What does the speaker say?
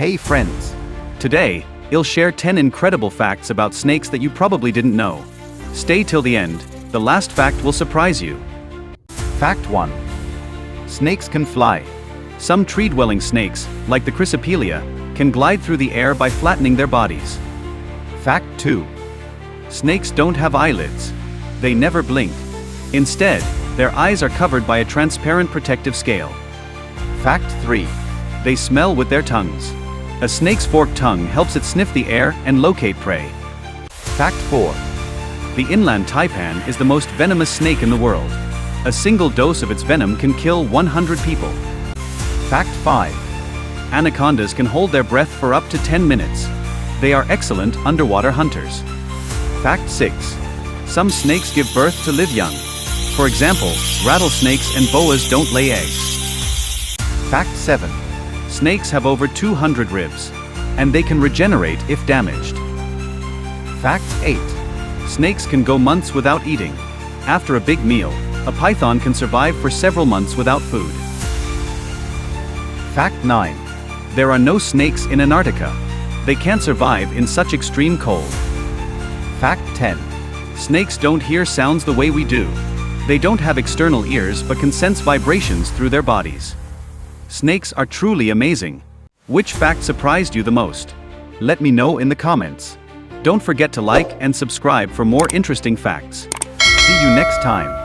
Hey friends! Today, I'll share 10 incredible facts about snakes that you probably didn't know. Stay till the end, the last fact will surprise you. Fact 1. Snakes can fly. Some tree-dwelling snakes, like the Chrysopelia, can glide through the air by flattening their bodies. Fact 2. Snakes don't have eyelids. They never blink. Instead, their eyes are covered by a transparent protective scale. Fact 3. They smell with their tongues. A snake's forked tongue helps it sniff the air and locate prey. Fact 4. The inland taipan is the most venomous snake in the world. A single dose of its venom can kill 100 people. Fact 5. Anacondas can hold their breath for up to 10 minutes. They are excellent underwater hunters. Fact 6. Some snakes give birth to live young. For example, rattlesnakes and boas don't lay eggs. Fact 7. Snakes have over 200 ribs, and they can regenerate if damaged. Fact 8. Snakes can go months without eating. After a big meal, a python can survive for several months without food. Fact 9. There are no snakes in Antarctica. They can't survive in such extreme cold. Fact 10. Snakes don't hear sounds the way we do. They don't have external ears but can sense vibrations through their bodies. Snakes are truly amazing. Which fact surprised you the most? Let me know in the comments. Don't forget to like and subscribe for more interesting facts. See you next time.